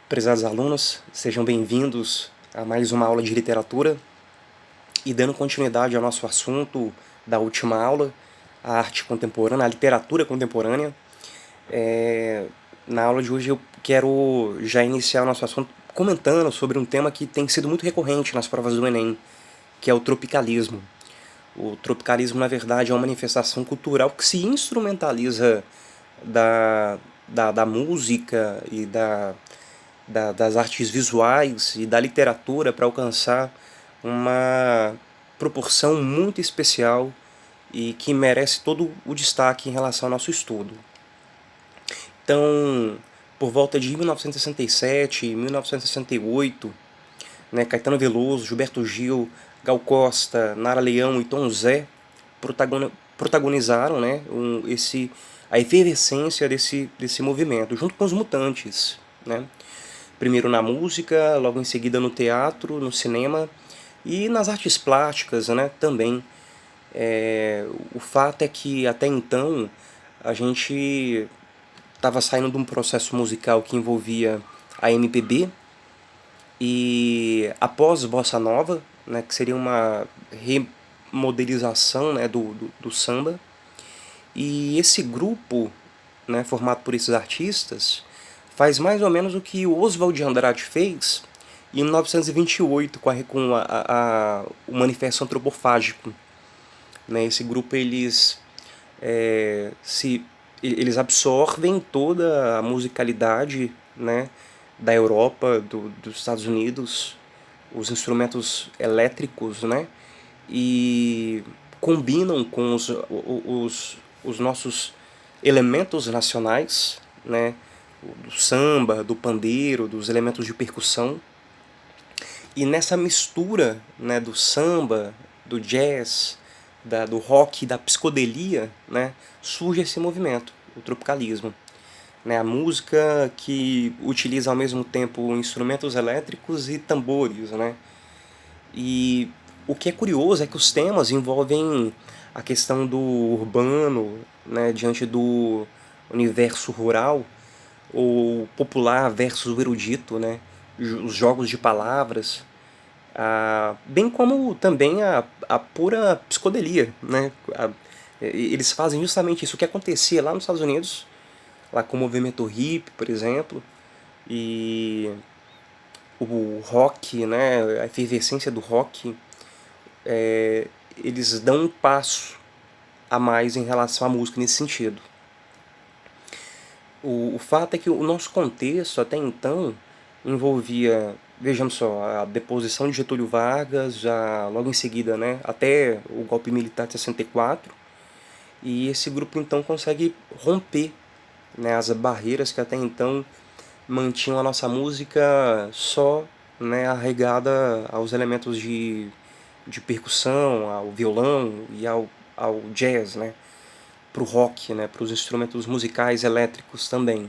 Prezados alunos, sejam bem-vindos a mais uma aula de literatura e dando continuidade ao nosso assunto da última aula, a arte contemporânea, a literatura contemporânea. Na aula de hoje eu quero já iniciar o nosso assunto comentando sobre um tema que tem sido muito recorrente nas provas do Enem, que é o tropicalismo. O tropicalismo, na verdade, é uma manifestação cultural que se instrumentaliza da música e das artes visuais e da literatura para alcançar uma proporção muito especial e que merece todo o destaque em relação ao nosso estudo. Então, por volta de 1967 e 1968, né, Caetano Veloso, Gilberto Gil, Gal Costa, Nara Leão e Tom Zé protagonizaram, né, a efervescência desse movimento, junto com os Mutantes, né? Primeiro na música, logo em seguida no teatro, no cinema e nas artes plásticas, né, também. O fato é que até então a gente estava saindo de um processo musical que envolvia a MPB e após Bossa Nova, né, que seria uma remodelização, né, do samba. E esse grupo, né, formado por esses artistas, faz mais ou menos o que o Oswald de Andrade fez em 1928 com o Manifesto Antropofágico. Né, esse grupo eles absorvem toda a musicalidade, né, da Europa, dos Estados Unidos, os instrumentos elétricos, né, e combinam com os nossos elementos nacionais, né, do samba, do pandeiro, dos elementos de percussão. E nessa mistura, né, do samba, do jazz, do rock, da psicodelia, né, surge esse movimento, o tropicalismo. Né, a música que utiliza ao mesmo tempo instrumentos elétricos e tambores. Né? E o que é curioso é que os temas envolvem a questão do urbano, né, diante do universo rural, ou popular versus o erudito, né, os jogos de palavras, bem como também a pura psicodelia. Né? Eles fazem justamente isso, o que acontecia lá nos Estados Unidos, lá com o movimento hippie, por exemplo, e o rock, né, a efervescência do rock, eles dão um passo a mais em relação à música nesse sentido. O fato é que o nosso contexto até então envolvia, vejamos só, a deposição de Getúlio Vargas, já logo em seguida, né, até o golpe militar de 64, e esse grupo então consegue romper, né, as barreiras que até então mantinham a nossa música só, né, arraigada aos elementos de percussão, ao violão e ao jazz, né, para o rock, né, para os instrumentos musicais elétricos também.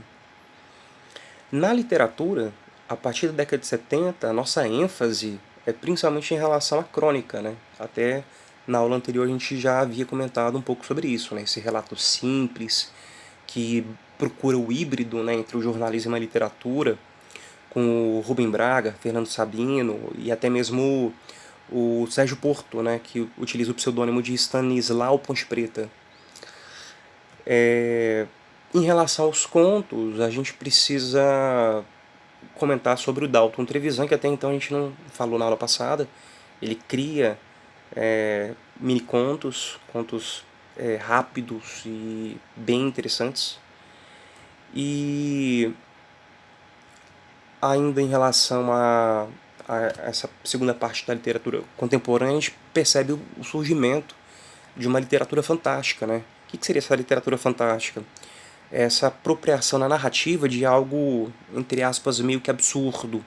Na literatura, a partir da década de 70, a nossa ênfase é principalmente em relação à crônica. Né? Até na aula anterior a gente já havia comentado um pouco sobre isso, né? Esse relato simples, que procura o híbrido, né, entre o jornalismo e a literatura, com o Rubem Braga, Fernando Sabino e até mesmo o Sérgio Porto, né, que utiliza o pseudônimo de Stanislau Ponte Preta. Em relação aos contos, a gente precisa comentar sobre o Dalton Trevisan, que até então a gente não falou na aula passada. Ele cria mini-contos, contos rápidos e bem interessantes. E ainda em relação a essa segunda parte da literatura contemporânea, a gente percebe o surgimento de uma literatura fantástica. Né? O que seria essa literatura fantástica? Essa apropriação na narrativa de algo, entre aspas, meio que absurdo,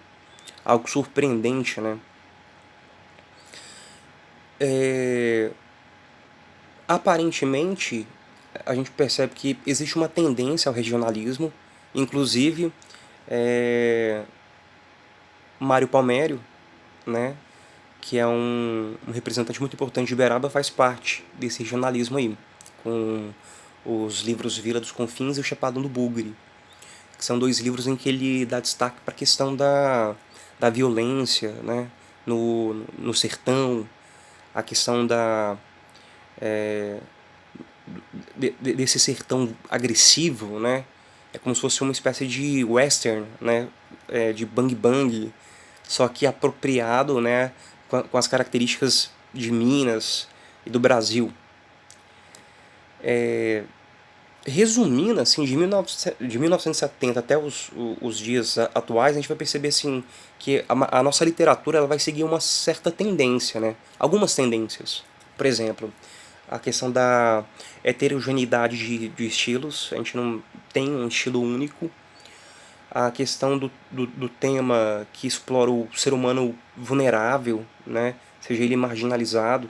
algo surpreendente. Né? Aparentemente, a gente percebe que existe uma tendência ao regionalismo, inclusive Mário Palmério, né, que é um representante muito importante de Uberaba, faz parte desse regionalismo aí, com os livros Vila dos Confins e o Chapadão do Bugre. que são dois livros em que ele dá destaque para a questão da violência, né, no sertão, a questão desse sertão agressivo, né? É como se fosse uma espécie de western, né? De bang bang, só que apropriado, né? Com as características de Minas e do Brasil. Resumindo, assim, de 1970 até os dias atuais, a gente vai perceber, assim, que a nossa literatura ela vai seguir uma certa tendência, né? Algumas tendências. Por exemplo, a questão da heterogeneidade de estilos, a gente não tem um estilo único. A questão do tema que explora o ser humano vulnerável, né? Seja ele marginalizado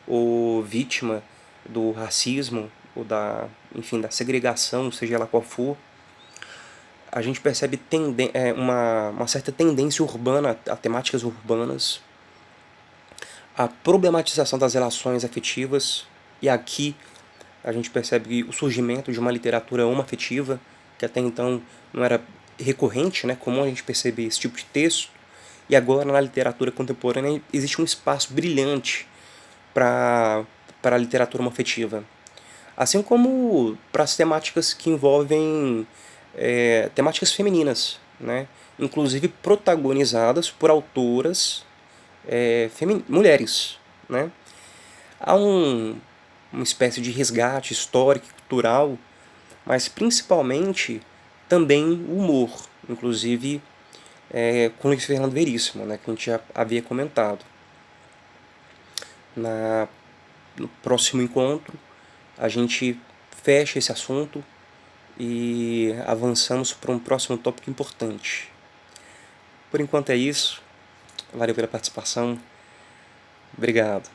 ou vítima do racismo ou enfim, da segregação, seja ela qual for. A gente percebe uma certa tendência urbana a temáticas urbanas, a problematização das relações afetivas, e aqui a gente percebe o surgimento de uma literatura homoafetiva, que até então não era recorrente, né, comum a gente perceber esse tipo de texto, e agora na literatura contemporânea existe um espaço brilhante para a literatura homoafetiva. Assim como para as temáticas que envolvem temáticas femininas, né, inclusive protagonizadas por autoras mulheres, né. Há uma espécie de resgate histórico e cultural, mas principalmente também o humor, inclusive com Luiz Fernando Veríssimo, né, que a gente já havia comentado. No próximo encontro, a gente fecha esse assunto e avançamos para um próximo tópico importante. Por enquanto é isso. Valeu pela participação. Obrigado.